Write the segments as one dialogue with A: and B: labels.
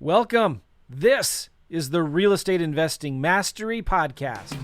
A: Welcome. This is the Real Estate Investing Mastery Podcast.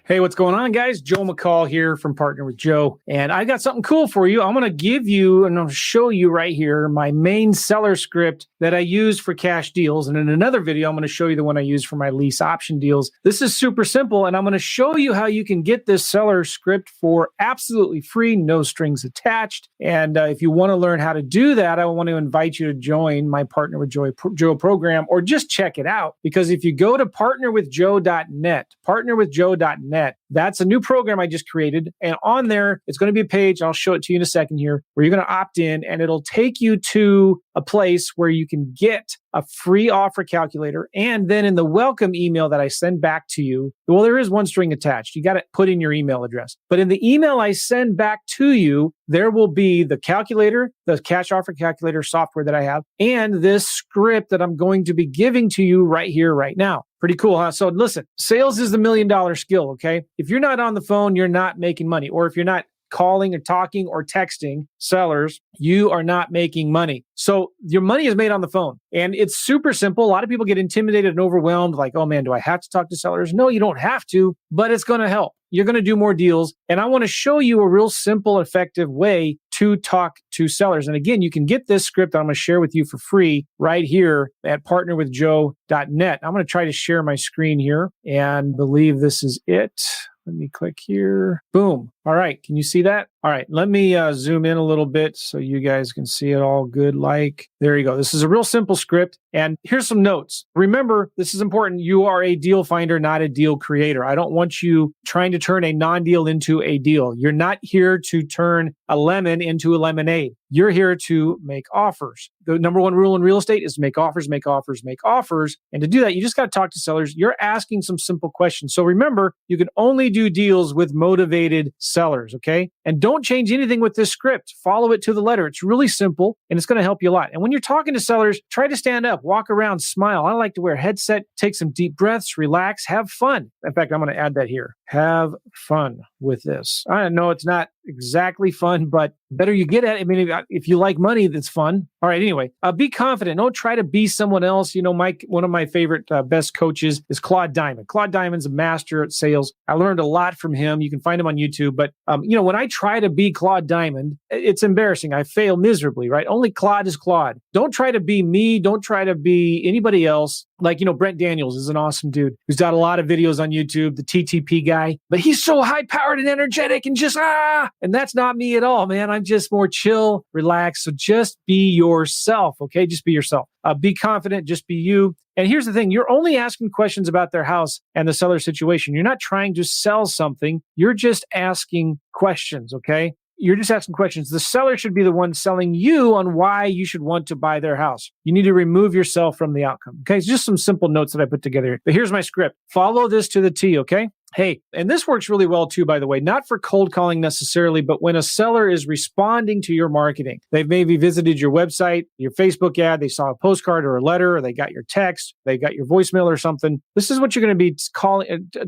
A: Hey, what's going on, guys? Joe McCall here from Partner with Joe. And I got something cool for you. I'm going to give you and I'll show you right here my main seller script that I use for cash deals. And in another video, I'm going to show you the one I use for my lease option deals. This is super simple. And I'm going to show you how you can get this seller script for absolutely free, no strings attached. And if you want to learn how to do that, I want to invite you to join my Partner with Joe program, or just check it out. Because if you go to partnerwithjoe.net, partnerwithjoe.net, that's a new program I just created. And on there, it's going to be a page. I'll show it to you in a second here, where you're going to opt in and it'll take you to a place where you can get a free offer calculator. And then in the welcome email that I send back to you, well, there is one string attached. You got to put in your email address. But in the email I send back to you, there will be the calculator, the cash offer calculator software that I have, and this script that I'm going to be giving to you right here, right now. Pretty cool, huh? So listen, sales is the $1 million skill, okay? If you're not on the phone, you're not making money. Or if you're not calling or talking or texting sellers, you are not making money. So your money is made on the phone. And it's super simple. A lot of people get intimidated and overwhelmed, like, oh man, do I have to talk to sellers? No, you don't have to, but it's going to help. You're going to do more deals. And I want to show you a real simple, effective way to talk to sellers. And again, you can get this script that I'm going to share with you for free right here at partnerwithjoe.net. I'm going to try to share my screen here and believe this is it. Let me click here. Boom. All right. Can you see that? All right. Let me zoom in a little bit so you guys can see it all good. Like, there you go. This is a real simple script. And here's some notes. Remember, this is important. You are a deal finder, not a deal creator. I don't want you trying to turn a non-deal into a deal. You're not here to turn a lemon into a lemonade. You're here to make offers. The number one rule in real estate is make offers, make offers, make offers. And to do that, you just got to talk to sellers. You're asking some simple questions. So remember, you can only do deals with motivated sellers, okay? And don't change anything with this script. Follow it to the letter. It's really simple and it's going to help you a lot. And when you're talking to sellers, try to stand up, walk around, smile. I like to wear a headset, take some deep breaths, relax, have fun. In fact, I'm going to add that here. Have fun with this. I know it's not exactly fun, but better you get at it. I mean, if you like money, that's fun. All right. Anyway, be confident. Don't try to be someone else. You know, one of my favorite best coaches is Claude Diamond. Claude Diamond's a master at sales. I learned a lot from him. You can find him on YouTube. But, when I try to be Claude Diamond, it's embarrassing. I fail miserably, right? Only Claude is Claude. Don't try to be me. Don't try to be anybody else. Like, Brent Daniels is an awesome dude who's got a lot of videos on YouTube, the TTP guy, but he's so high powered and energetic and just, and that's not me at all, man. I'm just more chill, relaxed. So just be yourself. Okay. Just be yourself. Be confident. Just be you. And here's the thing. You're only asking questions about their house and the seller situation. You're not trying to sell something. You're just asking questions. Okay. You're just asking questions. The seller should be the one selling you on why you should want to buy their house. You need to remove yourself from the outcome. Okay. It's just some simple notes that I put together here. But here's my script. Follow this to the T. Okay. Hey, and this works really well too, by the way, not for cold calling necessarily, but when a seller is responding to your marketing, they've maybe visited your website, your Facebook ad, they saw a postcard or a letter, or they got your text, they got your voicemail or something. This is what you're going to be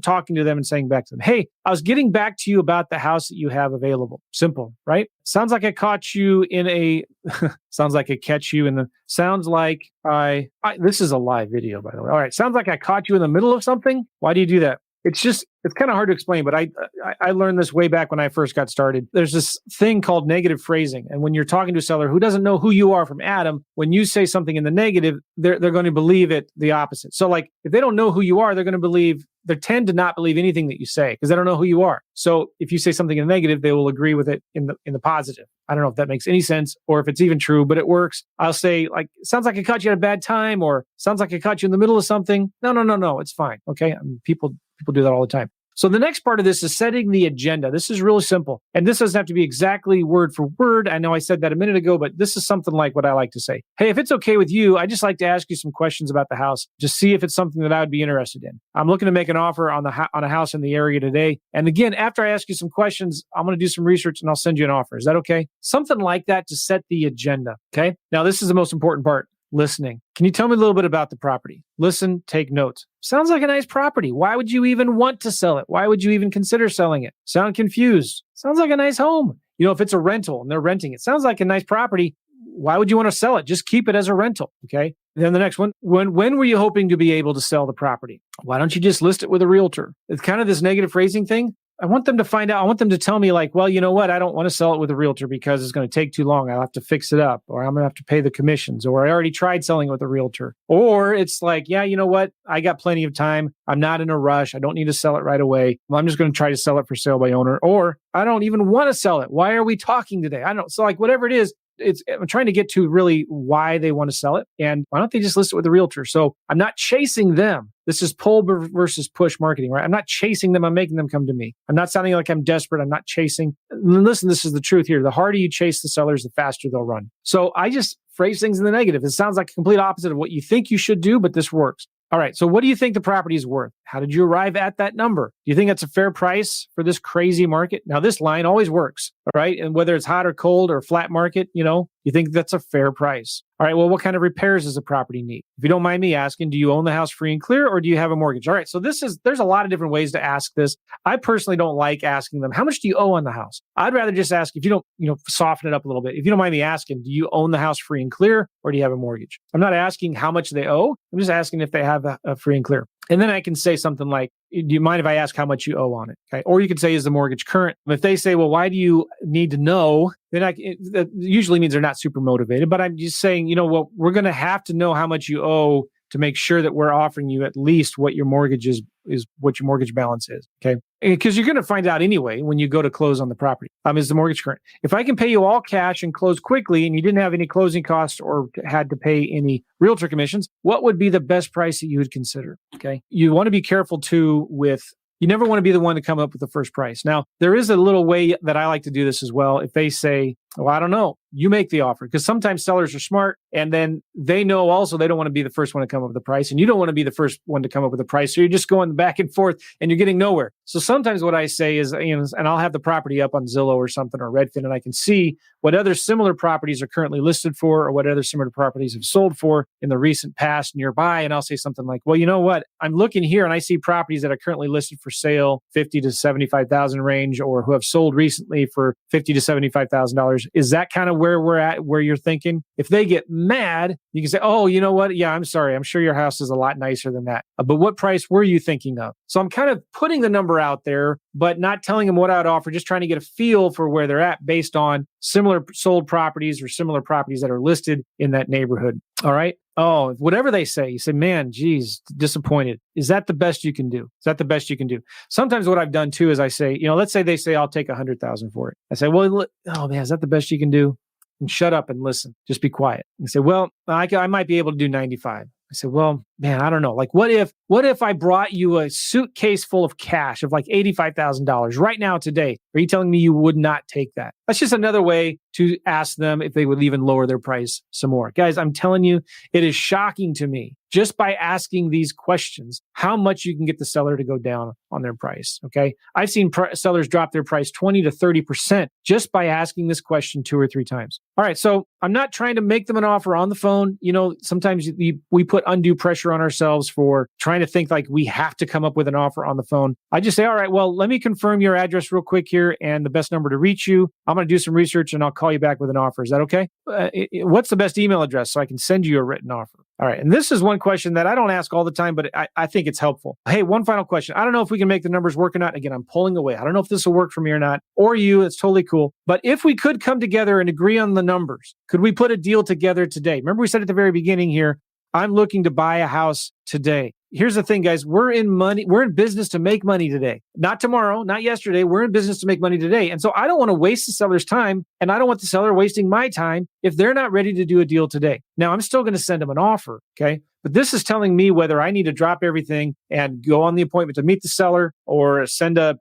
A: talking to them and saying back to them. Hey, I was getting back to you about the house that you have available. Simple, right? Sounds like I caught you in sounds like this is a live video, by the way. All right. Sounds like I caught you in the middle of something. Why do you do that? It's kind of hard to explain, but I learned this way back when I first got started. There's this thing called negative phrasing. And when you're talking to a seller who doesn't know who you are from Adam, when you say something in the negative, they're going to believe it the opposite. So like if they don't know who you are, they tend to not believe anything that you say because they don't know who you are. So if you say something in the negative, they will agree with it in the positive. I don't know if that makes any sense or if it's even true, but it works. I'll say like, sounds like I caught you at a bad time, or sounds like I caught you in the middle of something. No, it's fine. Okay. I mean, people do that all the time. So the next part of this is setting the agenda. This is really simple. And this doesn't have to be exactly word for word. I know I said that a minute ago, but this is something like what I like to say. Hey, if it's okay with you, I just like to ask you some questions about the house. Just see if it's something that I would be interested in. I'm looking to make an offer on a house in the area today. And again, after I ask you some questions, I'm going to do some research and I'll send you an offer. Is that okay? Something like that to set the agenda. Okay. Now, this is the most important part. listening. Can you tell me a little bit about the property? Listen, take notes. Sounds like a nice property. Why would you even want to sell it? Why would you even consider selling it? Sound confused. Sounds like a nice home. If it's a rental and they're renting it, sounds like a nice property. Why would you want to sell it? Just keep it as a rental. Okay. Then the next one, when were you hoping to be able to sell the property? Why don't you just list it with a realtor? It's kind of this negative phrasing thing. I want them to find out. I want them to tell me like, well, you know what? I don't want to sell it with a realtor because it's going to take too long. I'll have to fix it up, or I'm going to have to pay the commissions, or I already tried selling it with a realtor. Or it's like, yeah, you know what? I got plenty of time. I'm not in a rush. I don't need to sell it right away. I'm just going to try to sell it for sale by owner, or I don't even want to sell it. Why are we talking today? I don't. So like whatever it is, I'm trying to get to really why they want to sell it. And why don't they just list it with a realtor? So I'm not chasing them. This is pull versus push marketing, right? I'm not chasing them. I'm making them come to me. I'm not sounding like I'm desperate. I'm not chasing. Listen, this is the truth here. The harder you chase the sellers, the faster they'll run. So I just phrase things in the negative. It sounds like a complete opposite of what you think you should do, but this works. All right. So what do you think the property is worth? How did you arrive at that number? Do you think that's a fair price for this crazy market? Now, this line always works. All right. And whether it's hot or cold or flat market, you think that's a fair price. All right. Well, what kind of repairs does the property need? If you don't mind me asking, do you own the house free and clear, or do you have a mortgage? All right. So there's a lot of different ways to ask this. I personally don't like asking them, how much do you owe on the house? I'd rather just ask, if you don't, soften it up a little bit. If you don't mind me asking, do you own the house free and clear, or do you have a mortgage? I'm not asking how much they owe. I'm just asking if they have a free and clear. And then I can say something like, do you mind if I ask how much you owe on it? Okay. Or you could say, is the mortgage current? If they say, well, why do you need to know? Then that usually means they're not super motivated, but I'm just saying, well, we're going to have to know how much you owe to make sure that we're offering you at least what your mortgage is what your mortgage balance is. Okay. Because you're going to find out anyway when you go to close on the property. Is the mortgage current? If I can pay you all cash and close quickly and you didn't have any closing costs or had to pay any realtor commissions, what would be the best price that you would consider? Okay. You want to be careful too you never want to be the one to come up with the first price. Now, there is a little way that I like to do this as well. If they say, well, I don't know, you make the offer, because sometimes sellers are smart and then they know also they don't want to be the first one to come up with the price, and you don't want to be the first one to come up with the price. So you're just going back and forth and you're getting nowhere. So sometimes what I say is, and I'll have the property up on Zillow or something or Redfin, and I can see what other similar properties are currently listed for, or what other similar properties have sold for in the recent past nearby. And I'll say something like, well, you know what? I'm looking here and I see properties that are currently listed for sale, $50,000 to $75,000 range, or who have sold recently for $50,000 to $75,000. Is that kind of where we're at, where you're thinking? If they get mad, you can say, oh, you know what? Yeah, I'm sorry. I'm sure your house is a lot nicer than that. But what price were you thinking of? So I'm kind of putting the number out there, but not telling them what I would offer, just trying to get a feel for where they're at based on similar sold properties or similar properties that are listed in that neighborhood. All right. Oh, whatever they say, you say, man, geez, disappointed. Is that the best you can do? Is that the best you can do? Sometimes what I've done too is I say, let's say they say, I'll take $100,000 for it. I say, well, oh man, is that the best you can do? And shut up and listen. Just be quiet. And say, well, I might be able to do 95. I said, well, man, I don't know. Like, what if I brought you a suitcase full of cash of like $85,000 right now today? Are you telling me you would not take that? That's just another way to ask them if they would even lower their price some more. Guys, I'm telling you, it is shocking to me just by asking these questions, how much you can get the seller to go down on their price. Okay. I've seen sellers drop their price 20 to 30% just by asking this question 2 or 3 times. All right. So I'm not trying to make them an offer on the phone. Sometimes we put undue pressure on ourselves for trying to think like we have to come up with an offer on the phone. I just say, all right, well, let me confirm your address real quick here and the best number to reach you. I'm going to do some research and I'll call you back with an offer. Is that okay? What's the best email address so I can send you a written offer? All right. And this is one question that I don't ask all the time, but I think it's helpful. Hey, one final question. I don't know if we can make the numbers work or not. Again, I'm pulling away. I don't know if this will work for me or not, or you. It's totally cool. But if we could come together and agree on the numbers, could we put a deal together today? Remember we said at the very beginning here, I'm looking to buy a house today. Here's the thing, guys. We're in business to make money today. Not tomorrow, not yesterday. We're in business to make money today. And so I don't want to waste the seller's time, and I don't want the seller wasting my time if they're not ready to do a deal today. Now, I'm still going to send them an offer, okay? But this is telling me whether I need to drop everything and go on the appointment to meet the seller or send a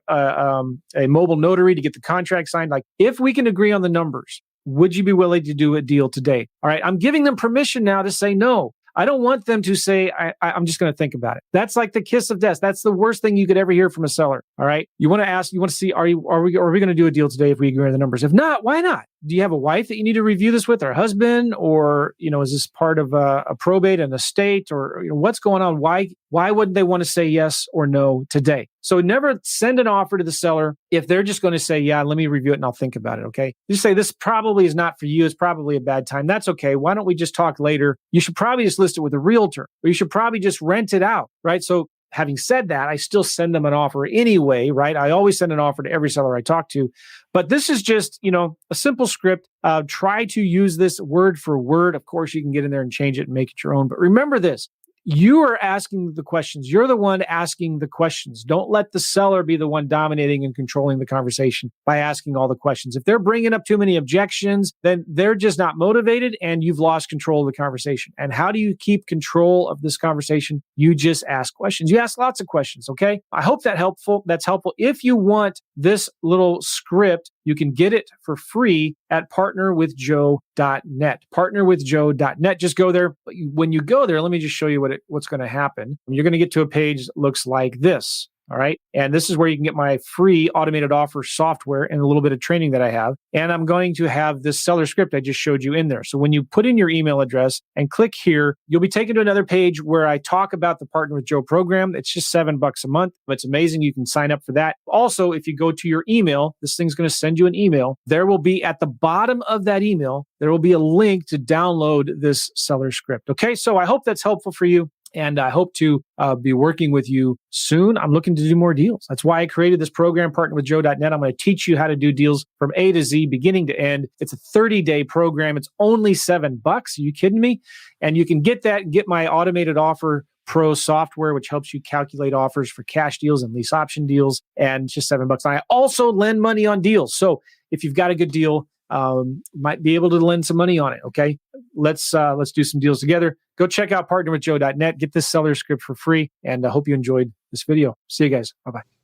A: mobile notary to get the contract signed. Like, if we can agree on the numbers, would you be willing to do a deal today? All right. I'm giving them permission now to say no. I don't want them to say, I'm just going to think about it. That's like the kiss of death. That's the worst thing you could ever hear from a seller. All right. You want to ask, you want to see, are we going to do a deal today if we agree on the numbers? If not, why not? Do you have a wife that you need to review this with, or a husband, or, is this part of a probate and estate, or, what's going on? Why wouldn't they want to say yes or no today? So never send an offer to the seller if they're just going to say, yeah, let me review it and I'll think about it. Okay. Just say, this probably is not for you. It's probably a bad time. That's okay. Why don't we just talk later? You should probably just list it with a realtor, or you should probably just rent it out. Right. So having said that, I still send them an offer anyway, right? I always send an offer to every seller I talk to. But this is just, a simple script. Try to use this word for word. Of course, you can get in there and change it and make it your own. But remember this. You are asking the questions. You're the one asking the questions. Don't let the seller be the one dominating and controlling the conversation by asking all the questions. If they're bringing up too many objections, then they're just not motivated and you've lost control of the conversation. And how do you keep control of this conversation? You just ask questions. You ask lots of questions, okay? I hope that's helpful. If you want this little script, you can get it for free at partnerwithjoe.net. Partnerwithjoe.net. Just go there. When you go there, let me just show you what's going to happen. You're going to get to a page that looks like this. All right. And this is where you can get my free automated offer software and a little bit of training that I have. And I'm going to have this seller script I just showed you in there. So when you put in your email address and click here, you'll be taken to another page where I talk about the Partner with Joe program. It's just $7 a month. It's amazing. You can sign up for that. Also, if you go to your email, this thing's going to send you an email. There will be at the bottom of that email, there will be a link to download this seller script. Okay. So I hope that's helpful for you. And I hope to be working with you soon. I'm looking to do more deals. That's why I created this program, partnerwithjoe.net. I'm going to teach you how to do deals from A to Z, beginning to end. It's a 30-day program. It's only $7. Are you kidding me? And you can get that and get my automated offer pro software, which helps you calculate offers for cash deals and lease option deals. And it's just $7. I also lend money on deals. So if you've got a good deal, might be able to lend some money on it. Okay. Let's do some deals together. Go check out partnerwithjoe.net. Get this seller script for free. And I hope you enjoyed this video. See you guys. Bye-bye.